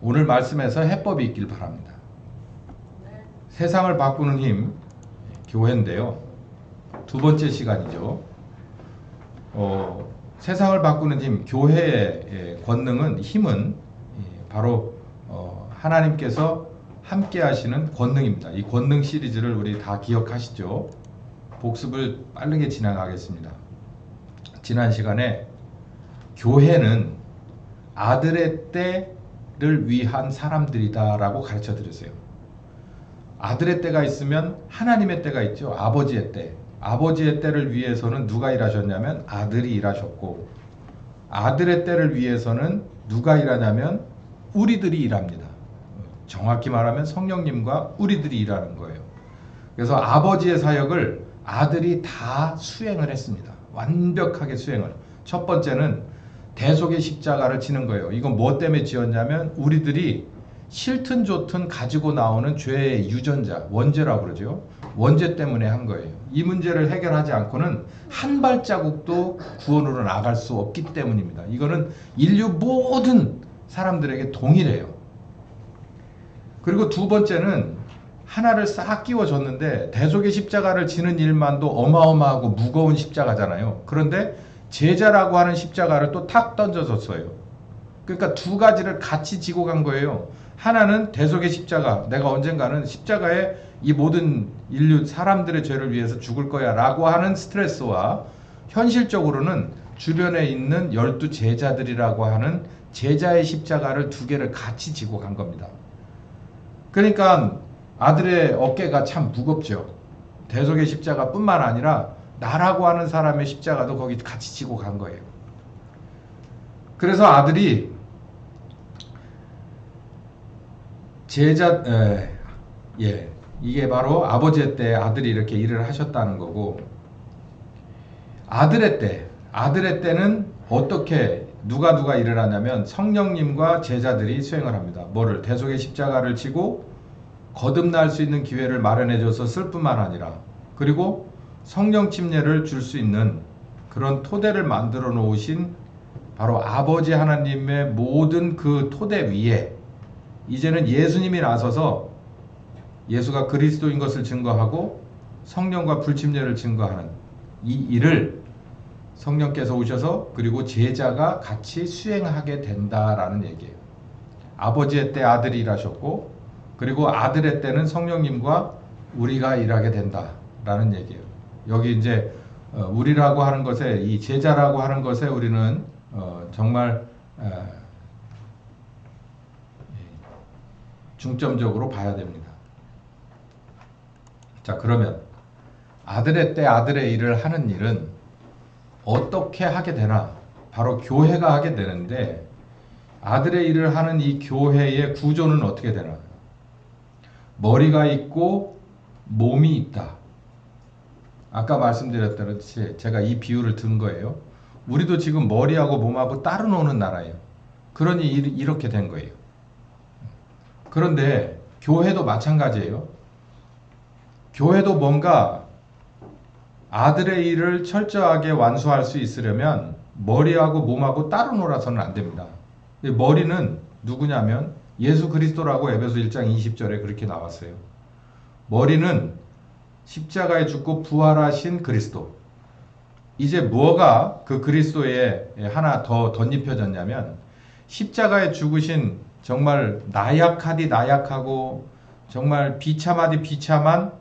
오늘 말씀에서 해법이 있길 바랍니다. 세상을 바꾸는 힘, 교회인데요. 두 번째 시간이죠. 세상을 바꾸는 힘, 교회의 권능은, 힘은 바로 하나님께서 함께 하시는 권능입니다. 이 권능 시리즈를 우리 다 기억하시죠? 복습을 빠르게 진행하겠습니다. 지난 시간에 교회는 아들의 때를 위한 사람들이다 라고 가르쳐 드렸어요. 아들의 때가 있으면 하나님의 때가 있죠. 아버지의 때. 아버지의 때를 위해서는 누가 일하셨냐면 아들이 일하셨고, 아들의 때를 위해서는 누가 일하냐면 우리들이 일합니다. 정확히 말하면 성령님과 우리들이 일하는 거예요. 그래서 아버지의 사역을 아들이 다 수행을 했습니다. 완벽하게 수행을. 첫 번째는 대속의 십자가를 지는 거예요. 이건 뭐 때문에 지었냐면 우리들이 싫든 좋든 가지고 나오는 죄의 유전자, 원죄라고 그러죠. 원죄 때문에 한 거예요. 이 문제를 해결하지 않고는 한 발자국도 구원으로 나갈 수 없기 때문입니다. 이거는 인류 모든 사람들에게 동일해요. 그리고 두 번째는 하나를 싹 끼워줬는데 대속의 십자가를 지는 일만도 어마어마하고 무거운 십자가잖아요. 그런데 제자라고 하는 십자가를 또 탁 던져줬어요. 그러니까 두 가지를 같이 지고 간 거예요. 하나는 대속의 십자가, 내가 언젠가는 십자가에 이 모든 인류 사람들의 죄를 위해서 죽을 거야 라고 하는 스트레스와, 현실적으로는 주변에 있는 12 제자들이라고 하는 제자의 십자가를 두 개를 같이 지고 간 겁니다. 그러니까 아들의 어깨가 참 무겁죠. 대속의 십자가 뿐만 아니라 나라고 하는 사람의 십자가도 거기 같이 지고 간 거예요. 그래서 아들이 이게 바로 아버지의 때 아들이 이렇게 일을 하셨다는 거고, 아들의 때는 어떻게 누가 일을 하냐면 성령님과 제자들이 수행을 합니다. 뭐를? 대속의 십자가를 지고 거듭날 수 있는 기회를 마련해줘서 쓸 뿐만 아니라, 그리고 성령 침례를 줄 수 있는 그런 토대를 만들어 놓으신 바로 아버지 하나님의 모든 그 토대 위에 이제는 예수님이 나서서 예수가 그리스도인 것을 증거하고 성령과 불침례를 증거하는 이 일을 성령께서 오셔서 그리고 제자가 같이 수행하게 된다라는 얘기예요. 아버지의 때 아들이 일하셨고, 그리고 아들의 때는 성령님과 우리가 일하게 된다라는 얘기예요. 여기 이제 우리라고 하는 것에, 이 제자라고 하는 것에 우리는 정말 중점적으로 봐야 됩니다. 자, 그러면 아들의 때 아들의 일을 하는 일은 어떻게 하게 되나? 바로 교회가 하게 되는데, 아들의 일을 하는 이 교회의 구조는 어떻게 되나? 머리가 있고 몸이 있다. 아까 말씀드렸듯이 제가 이 비유를 든 거예요. 우리도 지금 머리하고 몸하고 따로 노는 나라예요. 그러니 이렇게 된 거예요. 그런데 교회도 마찬가지예요. 교회도 뭔가 아들의 일을 철저하게 완수할 수 있으려면 머리하고 몸하고 따로 놀아서는 안 됩니다. 머리는 누구냐면 예수 그리스도라고 에베소 1장 20절에 그렇게 나왔어요. 머리는 십자가에 죽고 부활하신 그리스도. 이제 뭐가 그 그리스도에 하나 더 덧입혀졌냐면, 십자가에 죽으신 정말 나약하디 나약하고 정말 비참하디 비참한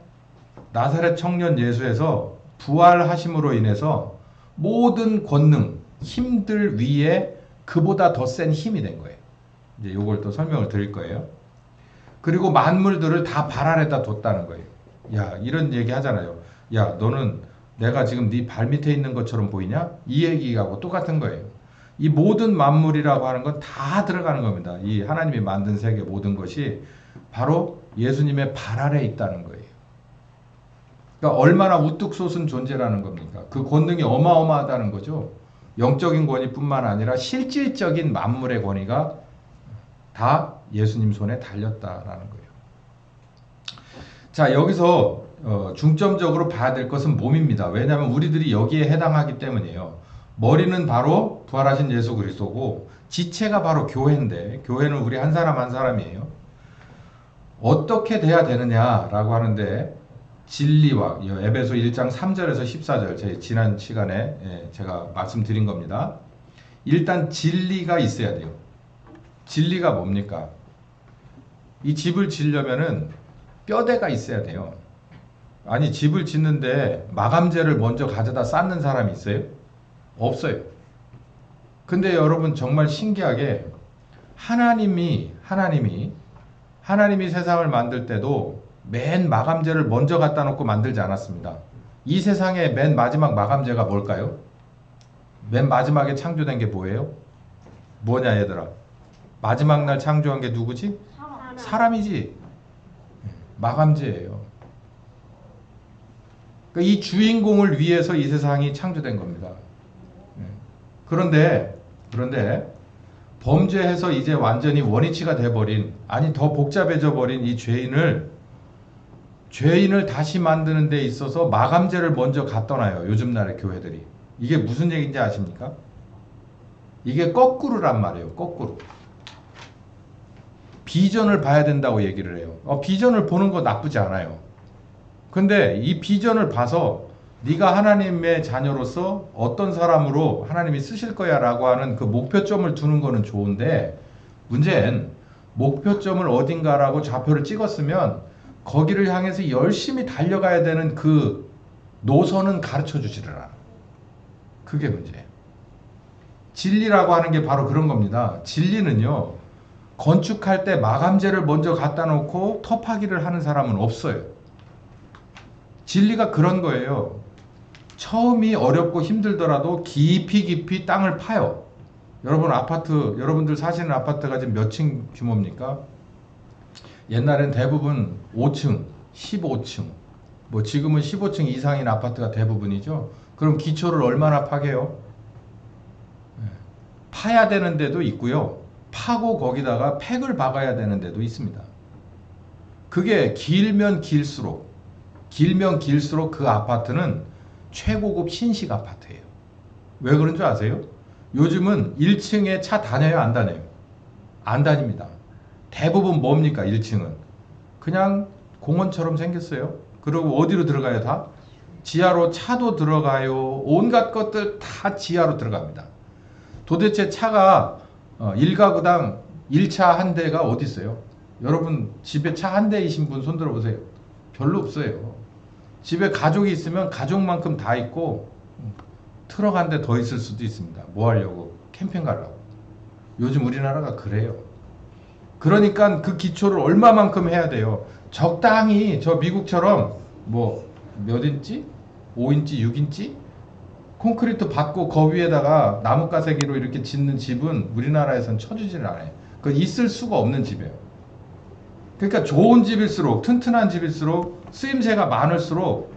나사렛 청년 예수에서 부활하심으로 인해서 모든 권능, 힘들 위에 그보다 더 센 힘이 된 거예요. 이제 요걸 또 설명을 드릴 거예요. 그리고 만물들을 다 발 아래다 뒀다는 거예요. 야, 이런 얘기 하잖아요. 야, 너는 내가 지금 네 발 밑에 있는 것처럼 보이냐? 이 얘기하고 똑같은 거예요. 이 모든 만물이라고 하는 건 다 들어가는 겁니다. 이 하나님이 만든 세계 모든 것이 바로 예수님의 발 아래에 있다는 거예요. 그러니까 얼마나 우뚝 솟은 존재라는 겁니까? 그 권능이 어마어마하다는 거죠. 영적인 권위뿐만 아니라 실질적인 만물의 권위가 다 예수님 손에 달렸다라는 거예요. 자, 여기서 중점적으로 봐야 될 것은 몸입니다. 왜냐하면 우리들이 여기에 해당하기 때문이에요. 머리는 바로 부활하신 예수 그리스도고 지체가 바로 교회인데 교회는 우리 한 사람 한 사람이에요. 어떻게 돼야 되느냐라고 하는데 진리와 에베소 1장 3절에서 14절 제 지난 시간에 제가 말씀드린 겁니다. 일단 진리가 있어야 돼요. 진리가 뭡니까? 이 집을 지으려면은 뼈대가 있어야 돼요. 아니 집을 짓는데 마감재를 먼저 가져다 쌓는 사람이 있어요? 없어요. 근데 여러분 정말 신기하게 하나님이 세상을 만들 때도 맨 마감재를 먼저 갖다 놓고 만들지 않았습니다. 이 세상의 맨 마지막 마감재가 뭘까요? 맨 마지막에 창조된 게 뭐예요? 뭐냐 얘들아? 마지막 날 창조한 게 누구지? 사람이지. 마감재예요. 그러니까 이 주인공을 위해서 이 세상이 창조된 겁니다. 그런데 범죄해서 이제 완전히 원위치가 돼버린, 아니 더 복잡해져 버린 이 죄인을 다시 만드는 데 있어서 마감재를 먼저 갖다 놔요. 요즘 날의 교회들이. 이게 무슨 얘기인지 아십니까? 이게 거꾸로란 말이에요. 거꾸로. 비전을 봐야 된다고 얘기를 해요. 비전을 보는 거 나쁘지 않아요. 근데 이 비전을 봐서 네가 하나님의 자녀로서 어떤 사람으로 하나님이 쓰실 거야 라고 하는 그 목표점을 두는 거는 좋은데, 문제는 목표점을 어딘가라고 좌표를 찍었으면 거기를 향해서 열심히 달려가야 되는 그 노선은 가르쳐 주지를 않아. 그게 문제예요. 진리라고 하는 게 바로 그런 겁니다. 진리는요, 건축할 때 마감재를 먼저 갖다 놓고 터파기를 하는 사람은 없어요. 진리가 그런 거예요. 처음이 어렵고 힘들더라도 깊이 땅을 파요. 여러분들 사시는 아파트가 지금 몇 층 규모입니까? 옛날엔 대부분 5층, 15층, 뭐 지금은 15층 이상인 아파트가 대부분이죠. 그럼 기초를 얼마나 파게요? 파야 되는 데도 있고요. 파고 거기다가 팩을 박아야 되는 데도 있습니다. 그게 길면 길수록 그 아파트는 최고급 신식 아파트예요. 왜 그런 줄 아세요? 요즘은 1층에 차 다녀요, 안 다녀요? 안 다닙니다. 대부분 뭡니까? 1층은 그냥 공원처럼 생겼어요. 그리고 어디로 들어가요? 다? 지하로 차도 들어가요. 온갖 것들 다 지하로 들어갑니다. 도대체 차가 1가구당 1차 한 대가 어디 있어요? 여러분 집에 차 한 대이신 분 손 들어보세요. 별로 없어요. 집에 가족이 있으면 가족만큼 다 있고 트럭 한 대 더 있을 수도 있습니다. 뭐 하려고? 캠핑 가려고. 요즘 우리나라가 그래요. 그러니까 그 기초를 얼마만큼 해야 돼요? 적당히 저 미국처럼 뭐 몇 인치? 5인치, 6인치? 콘크리트 받고 그 위에다가 나뭇가세기로 이렇게 짓는 집은 우리나라에선 쳐주지를 않아요. 그 있을 수가 없는 집이에요. 그러니까 좋은 집일수록, 튼튼한 집일수록, 쓰임새가 많을수록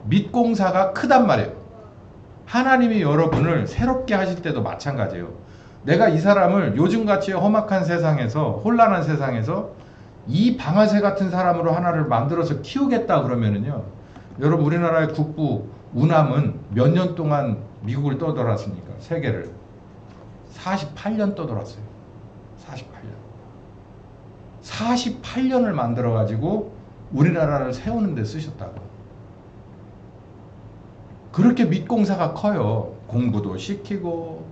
밑공사가 크단 말이에요. 하나님이 여러분을 새롭게 하실 때도 마찬가지예요. 내가 이 사람을 요즘같이 험악한 세상에서, 혼란한 세상에서 이 방아쇠 같은 사람으로 하나를 만들어서 키우겠다 그러면은요, 여러분 우리나라의 국부 우남은 몇 년 동안 미국을 떠돌았습니까? 세계를 48년 떠돌았어요. 48년을 만들어 가지고 우리나라를 세우는 데 쓰셨다고. 그렇게 밑공사가 커요. 공부도 시키고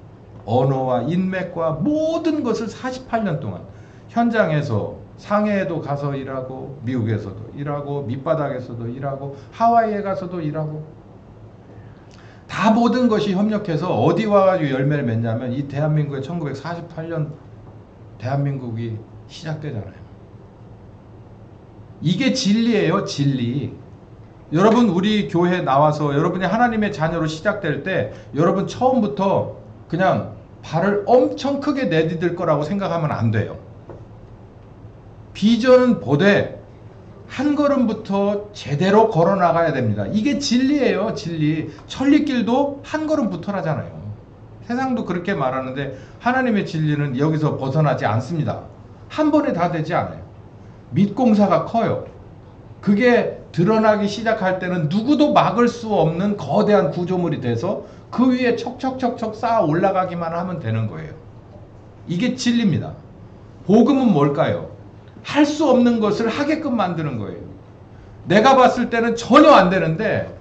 언어와 인맥과 모든 것을 48년 동안 현장에서, 상해에도 가서 일하고, 미국에서도 일하고, 밑바닥에서도 일하고, 하와이에 가서도 일하고, 다 모든 것이 협력해서 어디 와가지고 열매를 맺냐면 이 대한민국의 1948년 대한민국이 시작되잖아요. 이게 진리예요, 진리. 여러분 우리 교회에 나와서 여러분이 하나님의 자녀로 시작될 때 여러분 처음부터 그냥 발을 엄청 크게 내디딜 거라고 생각하면 안 돼요. 비전은 보되 한 걸음부터 제대로 걸어 나가야 됩니다. 이게 진리예요, 진리. 천리길도 한 걸음부터라잖아요. 세상도 그렇게 말하는데 하나님의 진리는 여기서 벗어나지 않습니다. 한 번에 다 되지 않아요. 밑공사가 커요. 그게 드러나기 시작할 때는 누구도 막을 수 없는 거대한 구조물이 돼서 그 위에 척척척척 쌓아 올라가기만 하면 되는 거예요. 이게 진리입니다. 복음은 뭘까요? 할 수 없는 것을 하게끔 만드는 거예요. 내가 봤을 때는 전혀 안 되는데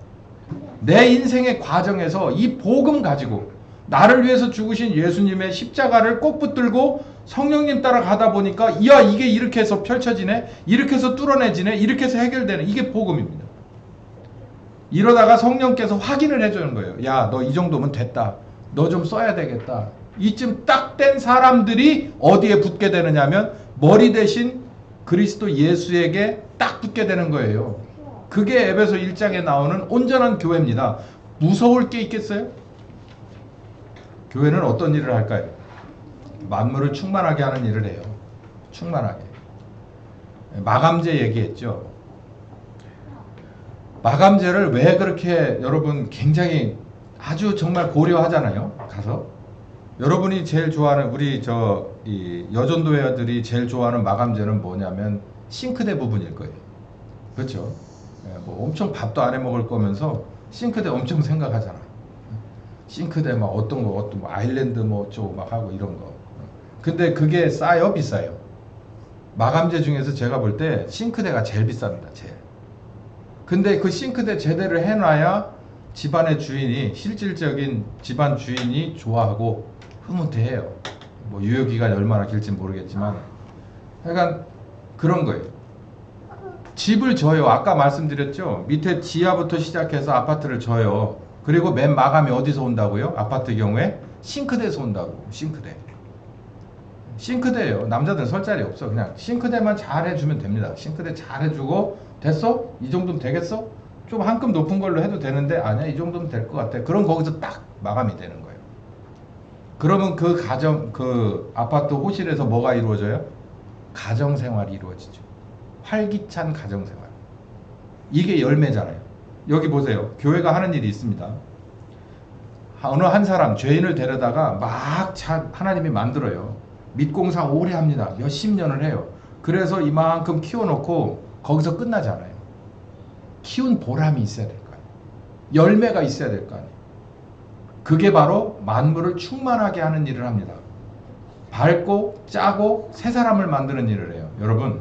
내 인생의 과정에서 이 복음 가지고 나를 위해서 죽으신 예수님의 십자가를 꼭 붙들고 성령님 따라 가다 보니까 야 이게 이렇게 해서 펼쳐지네, 이렇게 해서 뚫어내지네, 이렇게 해서 해결되네. 이게 복음입니다. 이러다가 성령께서 확인을 해주는 거예요. 야 너 이 정도면 됐다, 너 좀 써야 되겠다. 이쯤 딱 된 사람들이 어디에 붙게 되느냐면 머리 대신 그리스도 예수에게 딱 붙게 되는 거예요. 그게 에베소 1장에 나오는 온전한 교회입니다. 무서울 게 있겠어요? 교회는 어떤 일을 할까요? 만물을 충만하게 하는 일을 해요. 충만하게. 마감제 얘기했죠. 마감제를 왜 그렇게 여러분 굉장히 아주 정말 고려하잖아요. 가서 여러분이 제일 좋아하는 우리 이 여전도회들이 제일 좋아하는 마감제는 뭐냐면 싱크대 부분일 거예요. 그렇죠? 뭐 엄청 밥도 안 해 먹을 거면서 싱크대 엄청 생각하잖아. 싱크대 막 어떤 뭐 아일랜드 뭐 어쩌고 막 하고 이런 거. 근데 그게 싸요, 비싸요? 마감재 중에서 제가 볼 때 싱크대가 제일 비쌉니다, 제일. 근데 그 싱크대 제대로 해놔야 집안의 주인이, 실질적인 집안 주인이 좋아하고 흐뭇해해요. 뭐 유효기간이 얼마나 길지 모르겠지만 하여간 그런 거예요. 집을 져요. 아까 말씀드렸죠. 밑에 지하부터 시작해서 아파트를 져요. 그리고 맨 마감이 어디서 온다고요? 아파트 경우에 싱크대에서 온다고. 싱크대예요. 남자들은 설 자리 없어. 그냥 싱크대만 잘 해주면 됩니다. 싱크대 잘 해주고 됐어? 이 정도면 되겠어? 좀 한 급 높은 걸로 해도 되는데 아니야 이 정도면 될 것 같아. 그럼 거기서 딱 마감이 되는 거예요. 그러면 그 아파트 호실에서 뭐가 이루어져요? 가정생활이 이루어지죠. 활기찬 가정생활. 이게 열매잖아요. 여기 보세요. 교회가 하는 일이 있습니다. 어느 한 사람 죄인을 데려다가 막 하나님이 만들어요. 밑공사 오래 합니다. 몇십 년을 해요. 그래서 이만큼 키워놓고 거기서 끝나지 않아요. 키운 보람이 있어야 될 거 아니에요. 열매가 있어야 될 거 아니에요. 그게 바로 만물을 충만하게 하는 일을 합니다. 밝고 짜고 새 사람을 만드는 일을 해요. 여러분,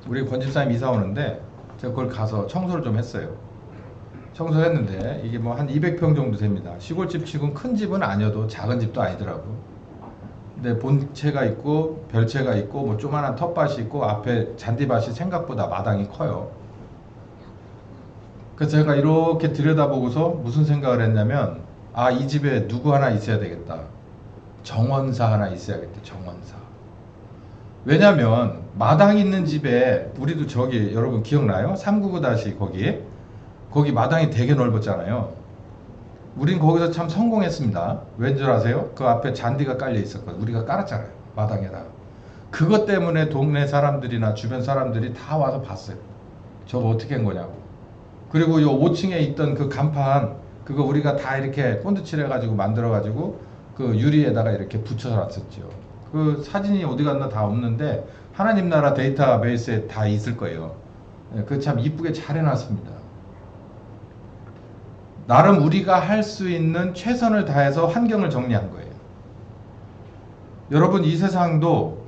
우리 권집사님 이사 오는데 제가 그걸 가서 청소를 좀 했어요. 청소를 했는데 이게 뭐 한 200평 정도 됩니다. 시골집 치고는 큰 집은 아니어도 작은 집도 아니더라고. 근데 본체가 있고 별채가 있고 뭐 조그만한 텃밭이 있고 앞에 잔디밭이 생각보다 마당이 커요. 그래서 제가 이렇게 들여다보고서 무슨 생각을 했냐면 아, 이 집에 누구 하나 있어야 되겠다. 정원사 하나 있어야겠다. 정원사. 왜냐면 마당 있는 집에 우리도 저기 여러분 기억나요? 399- 거기 마당이 되게 넓었잖아요. 우린 거기서 참 성공했습니다. 왠 줄 아세요? 그 앞에 잔디가 깔려 있었거든요. 우리가 깔았잖아요. 마당에다가. 그것 때문에 동네 사람들이나 주변 사람들이 다 와서 봤어요. 저거 어떻게 한 거냐고. 그리고 요 5층에 있던 그 간판 그거 우리가 다 이렇게 본드칠 해가지고 만들어가지고 그 유리에다가 이렇게 붙여놨었죠. 그 사진이 어디 갔나 다 없는데 하나님 나라 데이터베이스에 다 있을 거예요. 그 참 이쁘게 잘 해놨습니다. 나름 우리가 할 수 있는 최선을 다해서 환경을 정리한 거예요. 여러분, 이 세상도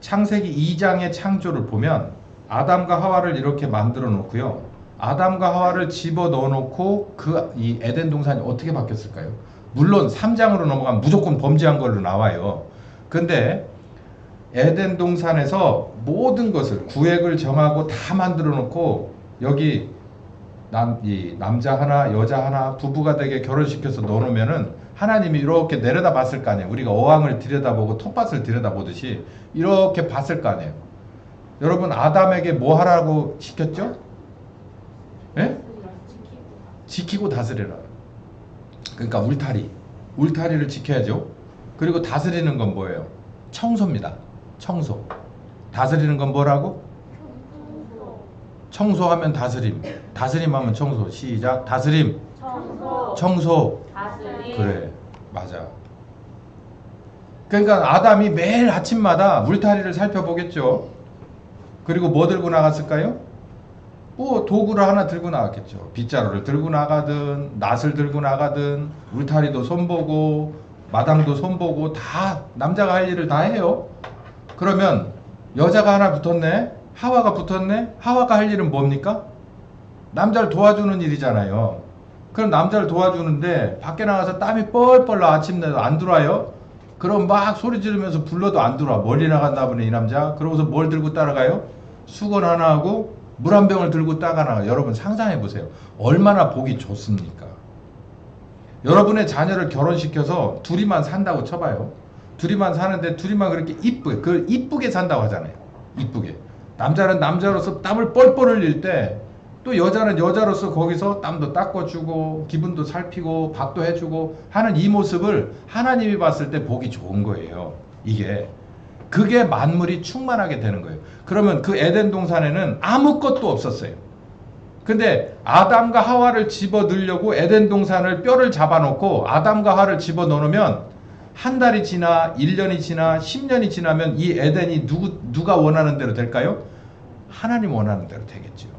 창세기 2장의 창조를 보면 아담과 하와를 이렇게 만들어 놓고요. 아담과 하와를 집어 넣어 놓고 이 에덴 동산이 어떻게 바뀌었을까요? 물론 3장으로 넘어가면 무조건 범죄한 걸로 나와요. 근데 에덴 동산에서 모든 것을 구획을 정하고 다 만들어 놓고 여기 남자 하나 여자 하나 부부가 되게 결혼시켜서 넣어놓으면은 하나님이 이렇게 내려다 봤을 거 아니에요. 우리가 어항을 들여다보고 텃밭을 들여다보듯이 이렇게 봤을 거 아니에요. 여러분, 아담에게 뭐 하라고 시켰죠? 예? 지키고 다스리라. 그러니까 울타리를 지켜야죠. 그리고 다스리는 건 뭐예요? 청소입니다. 청소. 다스리는 건 뭐라고? 청소하면 다스림. 다스림하면 청소. 시작. 다스림. 청소. 다스림. 그래. 맞아. 그러니까 아담이 매일 아침마다 울타리를 살펴보겠죠. 그리고 뭐 들고 나갔을까요? 뭐 도구를 하나 들고 나갔겠죠. 빗자루를 들고 나가든 낫을 들고 나가든 울타리도 손보고 마당도 손보고 다 남자가 할 일을 다 해요. 그러면 여자가 하나 붙었네. 하와가 붙었네. 하와가 할 일은 뭡니까? 남자를 도와주는 일이잖아요. 그럼 남자를 도와주는데 밖에 나가서 땀이 뻘뻘 나 아침 내도 안 들어와요? 그럼 막 소리 지르면서 불러도 안 들어와. 멀리 나갔나 보네 이 남자. 그러고서 뭘 들고 따라가요? 수건 하나 하고 물 한 병을 들고 따라가. 여러분 상상해 보세요. 얼마나 보기 좋습니까? 여러분의 자녀를 결혼시켜서 둘이만 산다고 쳐봐요. 둘이만 사는데 둘이만 그렇게 이쁘게, 그 이쁘게 산다고 하잖아요. 이쁘게. 남자는 남자로서 땀을 뻘뻘 흘릴 때 또 여자는 여자로서 거기서 땀도 닦아주고 기분도 살피고 밥도 해주고 하는 이 모습을 하나님이 봤을 때 보기 좋은 거예요. 이게. 그게 만물이 충만하게 되는 거예요. 그러면 그 에덴 동산에는 아무것도 없었어요. 근데 아담과 하와를 집어 넣으려고 에덴 동산을 뼈를 잡아놓고 아담과 하와를 집어 넣으면 한 달이 지나 1년이 지나 10년이 지나면 이 에덴이 누가 원하는 대로 될까요? 하나님 원하는 대로 되겠죠.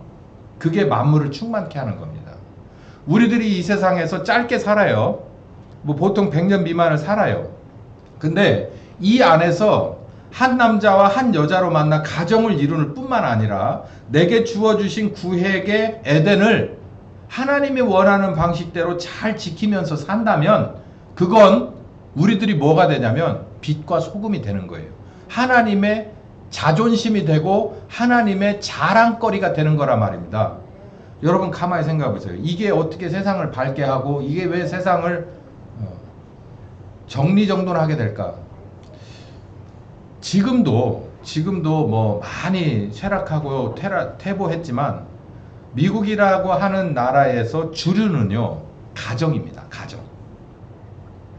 그게 만물을 충만케 하는 겁니다. 우리들이 이 세상에서 짧게 살아요. 뭐 보통 100년 미만을 살아요. 근데 이 안에서 한 남자와 한 여자로 만나 가정을 이루는 뿐만 아니라 내게 주어주신 구획의 에덴을 하나님이 원하는 방식대로 잘 지키면서 산다면 그건 우리들이 뭐가 되냐면 빛과 소금이 되는 거예요. 하나님의 자존심이 되고 하나님의 자랑거리가 되는 거란 말입니다. 여러분 가만히 생각해 보세요. 이게 어떻게 세상을 밝게 하고 이게 왜 세상을 정리정돈하게 될까? 지금도 뭐 많이 쇠락하고 퇴보했지만 미국이라고 하는 나라에서 주류는요 가정입니다. 가정.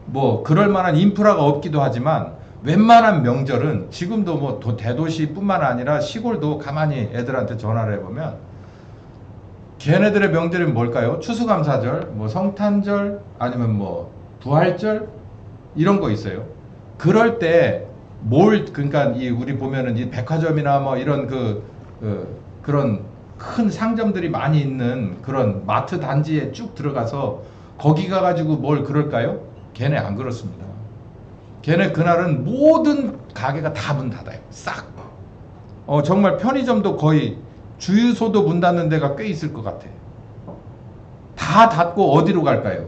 뭐 그럴 만한 인프라가 없기도 하지만 웬만한 명절은 지금도 뭐 대도시뿐만 아니라 시골도 가만히 애들한테 전화를 해보면 걔네들의 명절이 뭘까요? 추수감사절, 뭐 성탄절, 아니면 뭐 부활절 이런 거 있어요. 그럴 때 그러니까 우리 보면은 이 백화점이나 뭐 이런 그런 큰 상점들이 많이 있는 그런 마트 단지에 쭉 들어가서 거기 가가지고 뭘 그럴까요? 걔네 안 그렇습니다. 걔네 그날은 모든 가게가 다 문 닫아요. 싹. 정말 편의점도 거의 주유소도 문 닫는 데가 꽤 있을 것 같아. 다 닫고 어디로 갈까요?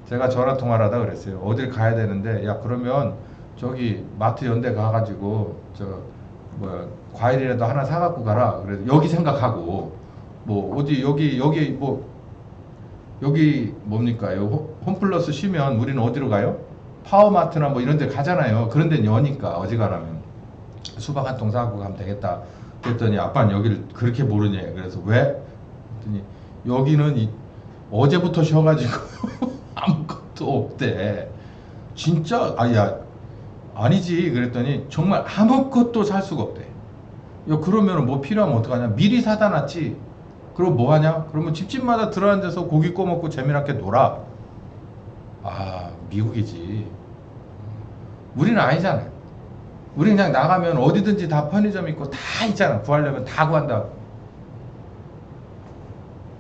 제가 전화 통화를 하다 그랬어요. 어딜 가야 되는데 야 그러면 저기 마트 연대 가가지고 과일이라도 하나 사갖고 가라. 그래서 여기 생각하고 뭐 어디 여기 뭡니까? 홈플러스 쉬면 우리는 어디로 가요? 파워마트나 뭐 이런 데 가잖아요. 그런 데는 여니까 어지간하면 수박 한 통 사갖고 가면 되겠다. 그랬더니 아빠는 여기를 그렇게 모르냐. 그래서 왜? 그랬더니 여기는 어제부터 쉬어가지고 아무것도 없대. 진짜? 아니지. 그랬더니 정말 아무것도 살 수가 없대. 야, 그러면 뭐 필요하면 어떡하냐? 미리 사다 놨지. 그럼 뭐 하냐? 그러면 집집마다 들어앉아서 고기 구워 먹고 재미나게 놀아. 미국이지. 우리는 아니잖아요. 우리 그냥 나가면 어디든지 다 편의점 있고 다 있잖아. 구하려면 다 구한다.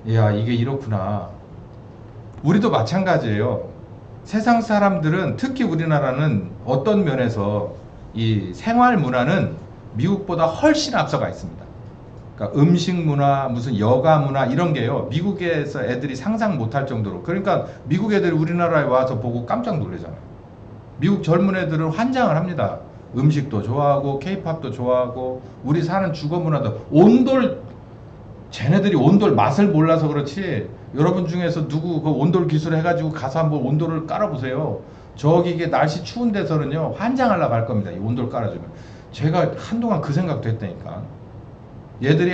이야, 이게 이렇구나. 우리도 마찬가지예요. 세상 사람들은 특히 우리나라는 어떤 면에서 이 생활 문화는 미국보다 훨씬 앞서가 있습니다. 그러니까 음식 문화, 무슨 여가 문화 이런 게요. 미국에서 애들이 상상 못할 정도로. 그러니까 미국 애들이 우리나라에 와서 보고 깜짝 놀라잖아요. 미국 젊은 애들은 환장을 합니다. 음식도 좋아하고 케이팝도 좋아하고 우리 사는 주거 문화도 쟤네들이 온돌 맛을 몰라서 그렇지 여러분 중에서 누구 그 온돌 기술 해가지고 가서 한번 온돌을 깔아보세요. 저기 이게 날씨 추운 데서는요 환장하려고 할 겁니다. 이 온돌 깔아주면. 제가 한동안 그 생각도 했다니까. 얘들이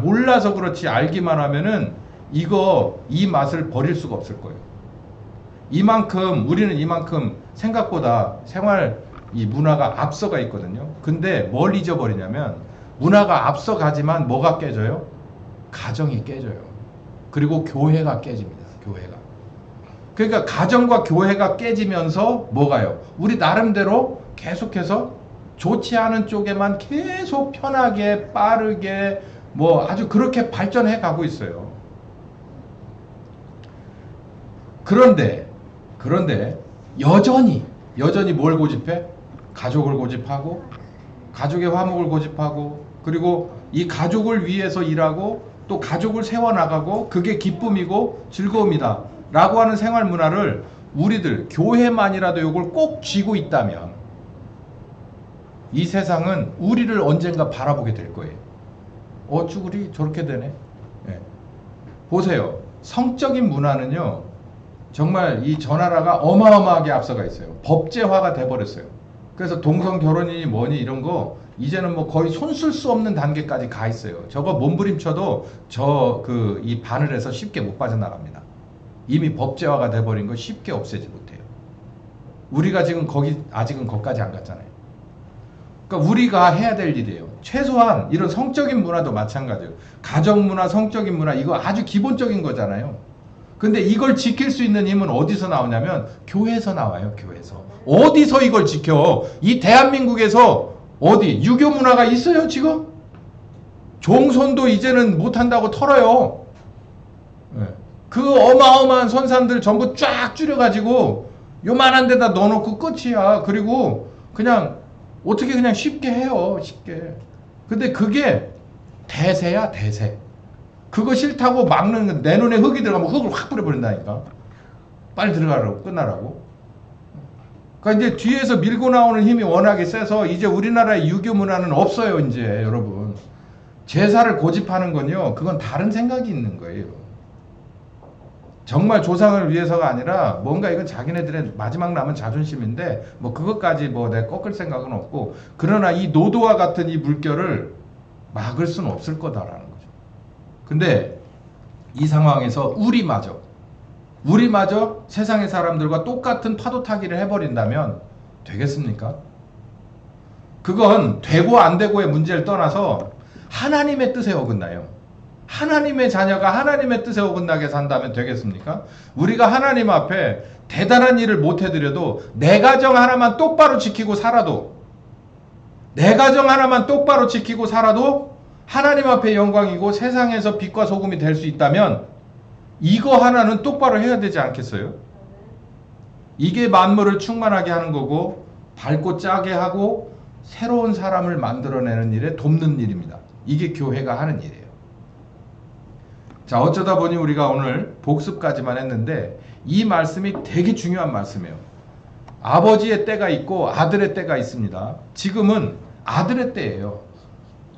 몰라서 그렇지 알기만 하면은 이 맛을 버릴 수가 없을 거예요. 우리는 이만큼 생각보다 생활 이 문화가 앞서가 있거든요. 근데 뭘 잊어버리냐면 문화가 앞서가지만 뭐가 깨져요? 가정이 깨져요. 그리고 교회가 깨집니다. 교회가. 그러니까 가정과 교회가 깨지면서 뭐가요? 우리 나름대로 계속해서 좋지 않은 쪽에만 계속 편하게 빠르게 뭐 아주 그렇게 발전해 가고 있어요. 그런데 여전히 뭘 고집해? 가족을 고집하고, 가족의 화목을 고집하고, 그리고 이 가족을 위해서 일하고 또 가족을 세워나가고 그게 기쁨이고 즐거움이다 라고 하는 생활 문화를 우리들 교회만이라도 이걸 꼭 쥐고 있다면 이 세상은 우리를 언젠가 바라보게 될 거예요. 쭈구리 저렇게 되네. 네. 보세요. 성적인 문화는요 정말 이 전나라가 어마어마하게 앞서가 있어요. 법제화가 돼버렸어요. 그래서 동성 결혼이니 뭐니 이런 거 이제는 뭐 거의 손 쓸 수 없는 단계까지 가 있어요. 저거 몸부림쳐도 이 바늘에서 쉽게 못 빠져나갑니다. 이미 법제화가 돼버린 거 쉽게 없애지 못해요. 우리가 지금 아직은 거기까지 안 갔잖아요. 그러니까 우리가 해야 될 일이에요. 최소한 이런 성적인 문화도 마찬가지예요. 가정 문화, 성적인 문화 이거 아주 기본적인 거잖아요. 근데 이걸 지킬 수 있는 힘은 어디서 나오냐면 교회에서 나와요. 교회에서. 어디서 이걸 지켜? 이 대한민국에서 어디 유교 문화가 있어요 지금? 종손도 이제는 못한다고 털어요. 그 어마어마한 선산들 전부 쫙 줄여가지고 요만한 데다 넣어놓고 끝이야. 그리고 그냥 어떻게 그냥 쉽게 해요. 쉽게. 근데 그게 대세야 대세. 그거 싫다고 막는 내 눈에 흙이 들어가면 흙을 확 뿌려버린다니까. 빨리 들어가라고 끝나라고. 그러니까 이제 뒤에서 밀고 나오는 힘이 워낙에 세서 이제 우리나라의 유교 문화는 없어요. 이제 여러분. 제사를 고집하는 건요. 그건 다른 생각이 있는 거예요. 정말 조상을 위해서가 아니라 뭔가 이건 자기네들의 마지막 남은 자존심인데 뭐 그것까지 뭐 내가 꺾을 생각은 없고 그러나 이 노도와 같은 이 물결을 막을 수는 없을 거다라는 거죠. 근데 이 상황에서 우리마저 세상의 사람들과 똑같은 파도 타기를 해버린다면 되겠습니까? 그건 되고 안 되고의 문제를 떠나서 하나님의 뜻에 어긋나요. 하나님의 자녀가 하나님의 뜻에 어긋나게 산다면 되겠습니까? 우리가 하나님 앞에 대단한 일을 못 해드려도 내 가정 하나만 똑바로 지키고 살아도 하나님 앞에 영광이고 세상에서 빛과 소금이 될 수 있다면 이거 하나는 똑바로 해야 되지 않겠어요? 이게 만물을 충만하게 하는 거고 밝고 짜게 하고 새로운 사람을 만들어내는 일에 돕는 일입니다. 이게 교회가 하는 일이에요. 자, 어쩌다 보니 우리가 오늘 복습까지만 했는데 이 말씀이 되게 중요한 말씀이에요. 아버지의 때가 있고 아들의 때가 있습니다. 지금은 아들의 때예요.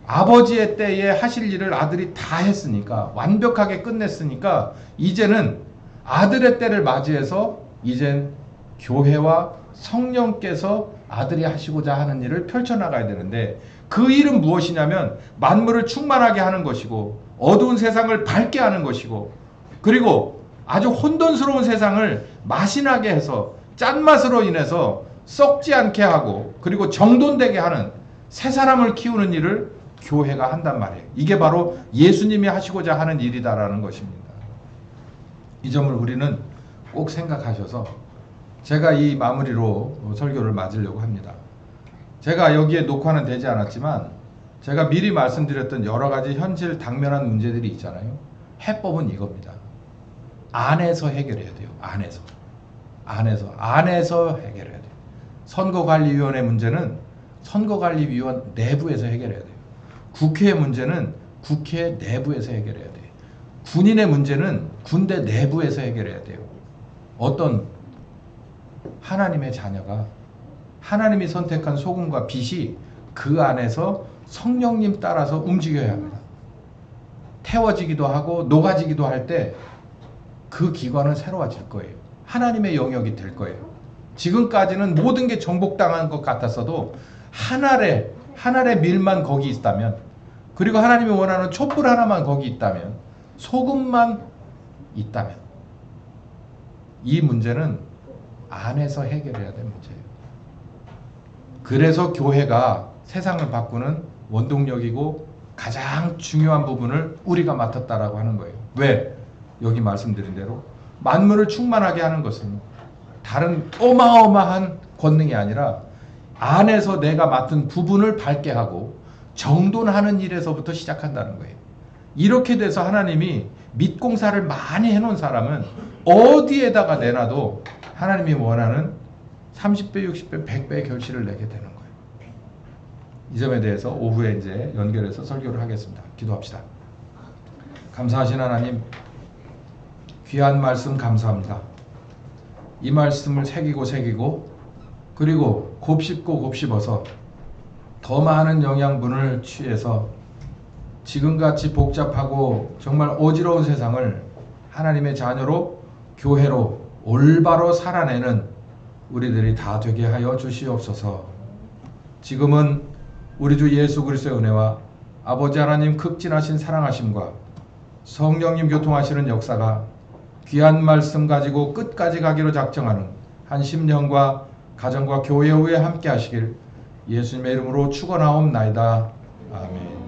아버지의 때에 하실 일을 아들이 다 했으니까 완벽하게 끝냈으니까 이제는 아들의 때를 맞이해서 이젠 교회와 성령께서 아들이 하시고자 하는 일을 펼쳐나가야 되는데 그 일은 무엇이냐면 만물을 충만하게 하는 것이고 어두운 세상을 밝게 하는 것이고 그리고 아주 혼돈스러운 세상을 맛이 나게 해서 짠맛으로 인해서 썩지 않게 하고 그리고 정돈되게 하는 새 사람을 키우는 일을 교회가 한단 말이에요. 이게 바로 예수님이 하시고자 하는 일이다라는 것입니다. 이 점을 우리는 꼭 생각하셔서 제가 이 마무리로 설교를 맞으려고 합니다. 제가 여기에 녹화는 되지 않았지만 제가 미리 말씀드렸던 여러 가지 현실 당면한 문제들이 있잖아요. 해법은 이겁니다. 안에서 해결해야 돼요. 안에서 해결해야 돼요. 선거관리위원회 문제는 선거관리위원 내부에서 해결해야 돼요. 국회의 문제는 국회 내부에서 해결해야 돼요. 군인의 문제는 군대 내부에서 해결해야 돼요. 어떤 하나님의 자녀가 하나님이 선택한 소금과 빛이 그 안에서 성령님 따라서 움직여야 합니다. 태워지기도 하고 녹아지기도 할 때 그 기관은 새로워질 거예요. 하나님의 영역이 될 거예요. 지금까지는 모든 게 정복당한 것 같았어도 하늘의 밀만 거기 있다면 그리고 하나님이 원하는 촛불 하나만 거기 있다면 소금만 있다면 이 문제는 안에서 해결해야 될 문제예요. 그래서 교회가 세상을 바꾸는 원동력이고 가장 중요한 부분을 우리가 맡았다라고 하는 거예요. 왜? 여기 말씀드린 대로 만물을 충만하게 하는 것은 다른 어마어마한 권능이 아니라 안에서 내가 맡은 부분을 밝게 하고 정돈하는 일에서부터 시작한다는 거예요. 이렇게 돼서 하나님이 밑공사를 많이 해놓은 사람은 어디에다가 내놔도 하나님이 원하는 30배, 60배, 100배의 결실을 내게 되는 거예요. 이 점에 대해서 오후에 이제 연결해서 설교를 하겠습니다. 기도합시다. 감사하신 하나님, 귀한 말씀 감사합니다. 이 말씀을 새기고 그리고 곱씹고 곱씹어서 더 많은 영양분을 취해서 지금같이 복잡하고 정말 어지러운 세상을 하나님의 자녀로 교회로 올바로 살아내는 우리들이 다 되게 하여 주시옵소서. 지금은 우리 주 예수 그리스도의 은혜와 아버지 하나님 극진하신 사랑하심과 성령님 교통하시는 역사가 귀한 말씀 가지고 끝까지 가기로 작정하는 한 심령과 가정과 교회 후에 함께 하시길 예수님의 이름으로 축원하옵나이다. 아멘.